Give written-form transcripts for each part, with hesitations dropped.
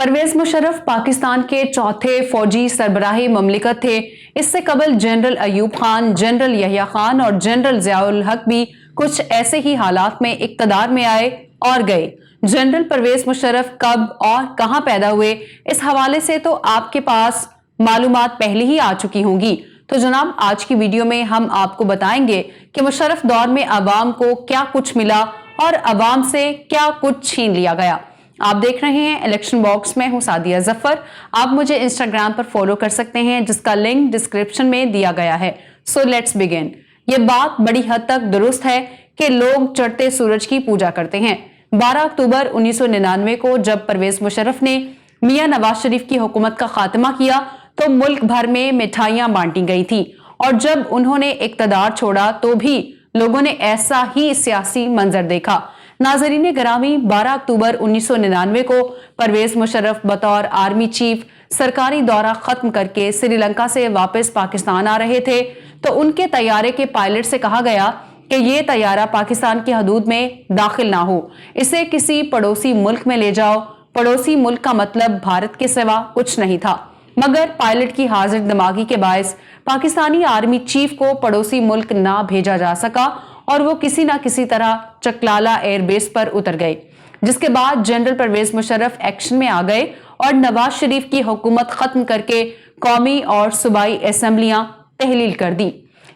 परवेज मुशर्रफ पाकिस्तान के चौथे फौजी सरबराही ममलिकत थे। इससे कबल जनरल अयूब खान, जनरल यहिया खान और जनरल ज़ियाउल हक भी कुछ ऐसे ही हालात में इक़्तिदार में आए और गए। जनरल परवेज मुशर्रफ कब और कहां पैदा हुए, इस हवाले से तो आपके पास मालूमात पहले ही आ चुकी होंगी। तो जनाब, आज की वीडियो में हम आपको बताएंगे कि मुशर्रफ दौर में अवाम को क्या कुछ मिला और अवाम से क्या कुछ छीन लिया गया। आप देख रहे हैं इलेक्शन बॉक्स में, हूं सादिया जफर। आप मुझे इंस्टाग्राम पर फॉलो कर सकते हैं, जिसका लिंक डिस्क्रिप्शन में दिया गया है। So let's begin. ये बात बड़ी हद तक दुरुस्त है कि लोग चढ़ते सूरज की पूजा करते हैं। 12 अक्टूबर 1999 को जब परवेज मुशर्रफ ने मियां नवाज शरीफ की हुकूमत का खात्मा किया तो मुल्क भर में मिठाइयां बांटी गई थी, और जब उन्होंने इक़्तिदार छोड़ा तो भी लोगों ने ऐसा ही सियासी मंजर देखा। नाज़रीन गिरामी, 12 अक्टूबर 1999 को परवेज मुशर्रफ बतौर आर्मी चीफ सरकारी दौरा खत्म करके श्रीलंका से वापस पाकिस्तान आ रहे थे तो उनके तैयारे के पायलट से कहा गया कि ये तैयारा पाकिस्तान की हदूद में दाखिल ना हो, इसे किसी पड़ोसी मुल्क में ले जाओ। पड़ोसी मुल्क का मतलब भारत के सिवा कुछ नहीं था, मगर पायलट की हाजिर दिमागी के बायस पाकिस्तानी आर्मी चीफ को पड़ोसी मुल्क ना भेजा जा सका और वो किसी ना किसी तरह चकलाला एयरबेस पर उतर गए, जिसके बाद जनरल परवेज मुशर्रफ एक्शन में आ गए और नवाज शरीफ की हुकूमत खत्म करके कौमी और सूबाई असेंबलियां तहलील कर दी।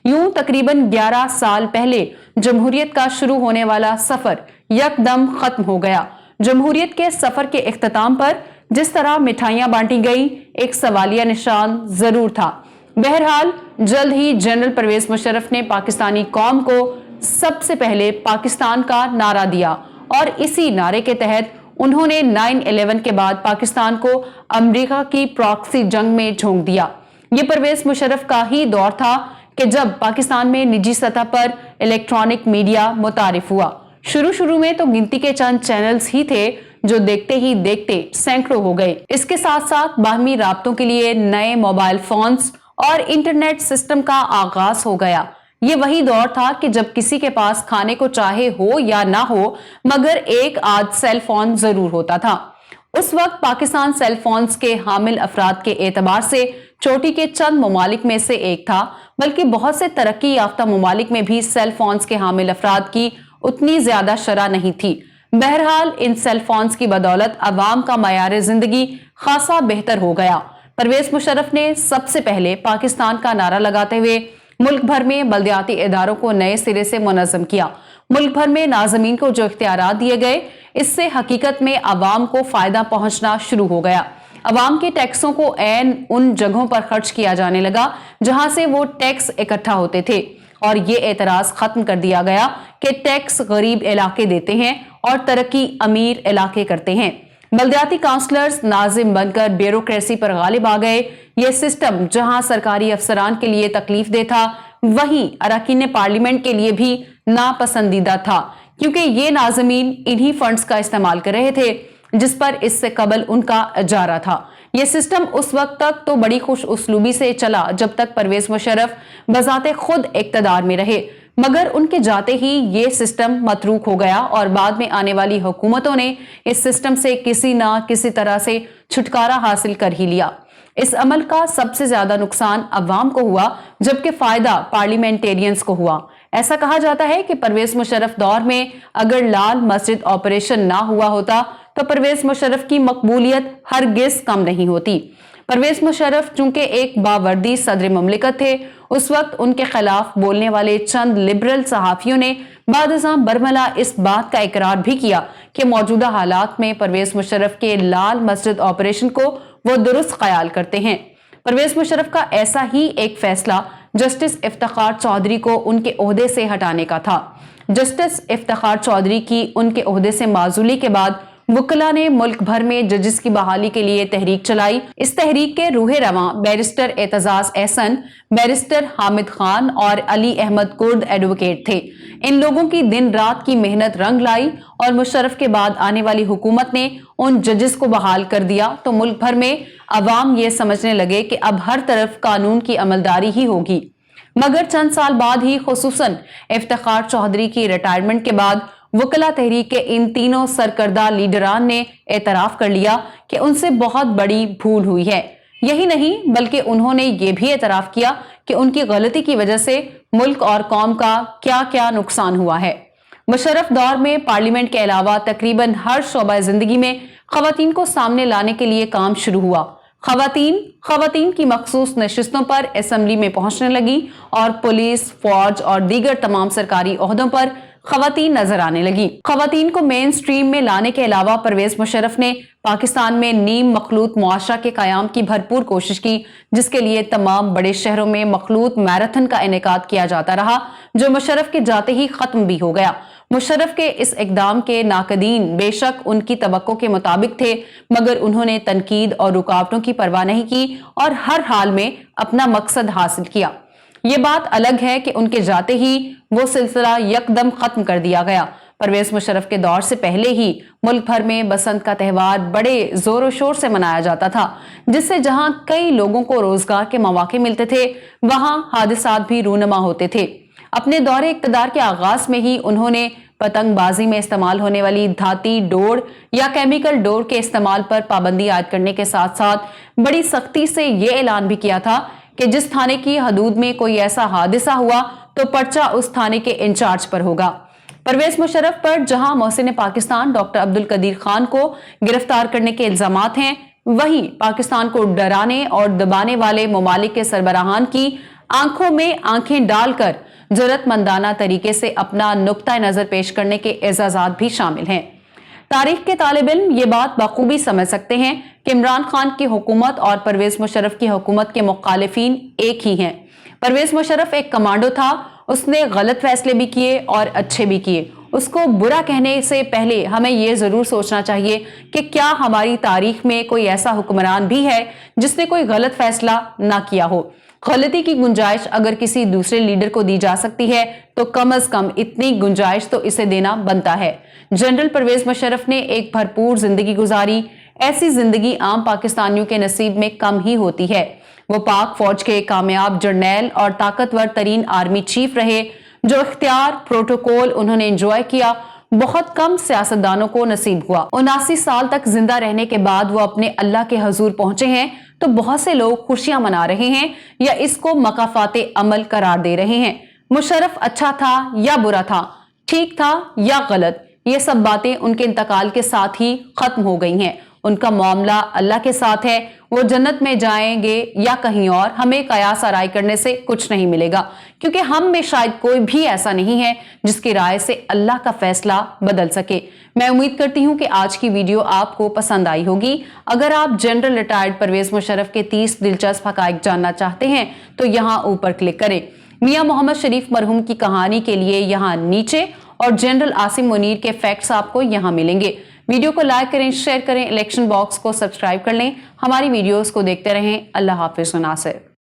यूं तकरीबन 11 साल पहले जमहूरियत का शुरू होने वाला सफर यकदम खत्म हो गया। जमहूरियत के सफर के इख्तिताम पर जिस तरह मिठाइयां बांटी गई, एक सवालिया निशान जरूर था। बहरहाल जल्द ही जनरल परवेज मुशर्रफ ने पाकिस्तानी कौम को सबसे पहले पाकिस्तान का नारा दिया और इसी नारे के तहत उन्होंने 9/11 के बाद पाकिस्तान को अमेरिका की प्रॉक्सी जंग में झोंक दिया। ये परवेज मुशर्रफ का ही दौर था कि जब पाकिस्तान में निजी सतह पर इलेक्ट्रॉनिक मीडिया मुतारिफ हुआ। शुरू में तो गिनती के चंद चैनल्स ही थे जो देखते ही देखते सैकड़ों हो गए। इसके साथ साथ बाहमी राब्तों के लिए नए मोबाइल फोन्स और इंटरनेट सिस्टम का आगाज हो गया। ये वही दौर था कि जब किसी के पास खाने को चाहे हो या ना हो, मगर एक आध सेल फोन जरूर होता था। उस वक्त पाकिस्तान सेल फोन्स के हामिल अफराद के एतबार से चोटी के चंद ममालिक में से एक था, बल्कि बहुत से तरक्की याफ्ता ममालिक में भी सेल फोन्स के हामिल अफराद की उतनी ज्यादा शरह नहीं थी। बहरहाल इन सेल फोन्स की बदौलत अवाम का मयार जिंदगी खासा बेहतर हो गया। परवेज मुशर्रफ ने सबसे पहले पाकिस्तान का नारा लगाते हुए मुल्क भर में बल्दियाती इदारों को नए सिरे से मुनज़्ज़म किया। मुल्क भर में नाज़मीन को जो इख्तियारात दिए गए, इससे हकीकत में अवाम को फायदा पहुंचना शुरू हो गया। अवाम के टैक्सों को ऐन उन जगहों पर खर्च किया जाने लगा जहां से वो टैक्स इकट्ठा होते थे, और ये एतराज खत्म कर दिया गया कि टैक्स गरीब इलाके देते हैं और तरक्की अमीर इलाके करते हैं। बल्दियाती काउंसलर्स नाजिम बनकर ब्यूरोक्रेसी पर गालिब आ गए। ये सिस्टम जहां सरकारी अफसरान के लिए तकलीफ दे था, वहीं अरकान पार्लियामेंट के लिए भी नापसंदीदा था, क्योंकि ये नाज़मीन इन्हीं फंड्स का इस्तेमाल कर रहे थे जिस पर इससे कबल उनका इजारा था। ये सिस्टम उस वक्त तक तो बड़ी खुश उसलूबी से चला जब तक परवेज मुशर्रफ बजाते खुद इक़्तिदार में रहे, मगर उनके जाते ही ये सिस्टम मतरूक हो गया और बाद में आने वाली हुकूमतों ने इस सिस्टम से किसी ना किसी तरह से छुटकारा हासिल कर ही लिया। इस अमल का सबसे ज्यादा नुकसान अवाम को हुआ, जबकि फायदा पार्लियामेंटेरियंस को हुआ। ऐसा कहा जाता है कि परवेज मुशर्रफ दौर में अगर लाल मस्जिद ऑपरेशन ना हुआ होता तो परवेज मुशर्रफ की मकबूलियत हरगिज कम नहीं होती। परवेज मुशर्रफ चूंकि एक बावर्दी सदर ममलिकत थे, उस वक्त उनके खिलाफ बोलने वाले चंद लिबरल सहाफियों ने बादशाह बरमला इस बात का इकरार भी किया कि मौजूदा हालात में परवेज मुशर्रफ के लाल मस्जिद ऑपरेशन को वो दुरुस्त ख्याल करते हैं। परवेज मुशर्रफ का ऐसा ही एक फैसला जस्टिस इफ्तिखार चौधरी को उनके ओहदे से हटाने का था। जस्टिस इफ्तिखार चौधरी की उनके ओहदे से माजूली के बाद वकला ने मुल्क भर में जजेस की बहाली के लिए तहरीक चलाई। इस तहरीक के रूहे रवां बैरिस्टर एतजाज एहसन, बैरिस्टर हामिद खान और अली अहमद कुर्द एडवोकेट थे। इन लोगों की दिन रात की मेहनत रंग लाई और मुशर्रफ के बाद आने वाली हुकूमत ने उन जजेस को बहाल कर दिया तो मुल्क भर में अवाम ये समझने लगे कि अब हर तरफ कानून की अमलदारी ही होगी। मगर चंद साल बाद ही, खुसूसन इफ्तिखार चौधरी की रिटायरमेंट के बाद, वकला तहरीक के इन तीनों सरकर्दा लीडरान ने एतराफ कर लिया कि उनसे बहुत बड़ी भूल हुई है। यही नहीं बल्कि उन्होंने ये भी एतराफ किया कि उनकी गलती की वजह से मुल्क और कौम का क्या क्या नुकसान हुआ है। मुशर्रफ दौर में पार्लियामेंट के अलावा तकरीबन हर शोबा जिंदगी में खवातीन को सामने लाने के लिए काम शुरू हुआ। खवातीन की मखसूस नशिस्तों पर असेंबली में पहुंचने लगी और पुलिस, फौज और दीगर तमाम सरकारी ओहदों पर खवातीन नजर आने लगी। खवातीन को मेन स्ट्रीम में लाने के अलावा परवेज मुशर्रफ ने पाकिस्तान में नीम मखलूत मुआशरा के कायम की भरपूर कोशिश की, जिसके लिए तमाम बड़े शहरों में मखलूत मैराथन का इनेकाद किया जाता रहा, जो मुशर्रफ के जाते ही खत्म भी हो गया। मुशर्रफ के इस इकदाम के नाकदीन बेशक उनकी तवक्को के मुताबिक थे, मगर उन्होंने तनकीद और रुकावटों की परवाह नहीं की और हर हाल में अपना मकसद हासिल किया। ये बात अलग है कि उनके जाते ही वो सिलसिला यकदम खत्म कर दिया गया। परवेज मुशर्रफ के दौर से पहले ही मुल्क भर में बसंत का त्यौहार बड़े जोरों शोर से मनाया जाता था, जिससे जहां कई लोगों को रोजगार के मौके मिलते थे, वहां हादिसात भी रूनमा होते थे। अपने दौरे इक़्तिदार के आगाज में ही उन्होंने पतंगबाजी में इस्तेमाल होने वाली धाती डोर या केमिकल डोर के इस्तेमाल पर पाबंदी आयद करने के साथ साथ बड़ी सख्ती से ये ऐलान भी किया था कि जिस थाने की हदूद में कोई ऐसा हादिसा हुआ तो पर्चा उस थाने के इंचार्ज पर होगा। परवेज मुशर्रफ पर जहां मोहसिन पाकिस्तान डॉक्टर अब्दुल कदीर खान को गिरफ्तार करने के इल्जामात हैं, वहीं पाकिस्तान को डराने और दबाने वाले ममालिक के सरबराहान की आंखों में आंखें डालकर जरूरतमंदाना तरीके से अपना नुक्ता नजर पेश करने के एजाजात भी शामिल हैं। तारीख के तालिब इल्म ये बात बखूबी समझ सकते हैं कि इमरान खान की हुकूमत और परवेज मुशर्रफ की हुकूमत के मुखालिफिन एक ही हैं। परवेज मुशर्रफ एक कमांडो था, उसने गलत फैसले भी किए और अच्छे भी किए। उसको बुरा कहने से पहले हमें ये जरूर सोचना चाहिए कि क्या हमारी तारीख में कोई ऐसा हुक्मरान भी है जिसने कोई गलत फैसला ना किया हो। गलती की गुंजाइश अगर किसी दूसरे लीडर को दी जा सकती है तो कम अज कम इतनी गुंजाइश तो इसे देना बनता है। जनरल परवेज मुशर्रफ ने एक भरपूर जिंदगी गुजारी। ऐसी जिंदगी आम पाकिस्तानियों के नसीब में कम ही होती है। वो पाक फौज के कामयाब जर्नैल और ताकतवर तरीन आर्मी चीफ रहे। जो इख्तियार प्रोटोकॉल उन्होंने एंजॉय किया, बहुत कम सियासतदानों को नसीब हुआ। 79 साल तक जिंदा रहने के बाद वो अपने अल्लाह के हजूर पहुंचे हैं, तो बहुत से लोग खुशियां मना रहे हैं या इसको मकाफाते अमल करार दे रहे हैं। मुशर्रफ अच्छा था या बुरा था, ठीक था या गलत, ये सब बातें उनके इंतकाल के साथ ही खत्म हो गई हैं। उनका मामला अल्लाह के साथ है। वो जन्नत में जाएंगे या कहीं और, हमें कयास आराई करने से कुछ नहीं मिलेगा, क्योंकि हम में शायद कोई भी ऐसा नहीं है जिसकी राय से अल्लाह का फैसला बदल सके। मैं उम्मीद करती हूं कि आज की वीडियो आपको पसंद आई होगी। अगर आप जनरल रिटायर्ड परवेज मुशर्रफ के 30 दिलचस्प हकाइक जानना चाहते हैं तो यहाँ ऊपर क्लिक करें। मियां मोहम्मद शरीफ मरहूम की कहानी के लिए यहाँ नीचे, और जनरल आसिम मुनीर के फैक्ट्स आपको यहाँ मिलेंगे। वीडियो को लाइक करें, शेयर करें, इलेक्शन बॉक्स को सब्सक्राइब कर लें। हमारी वीडियोस को देखते रहें। अल्लाह हाफिज़। नासिर।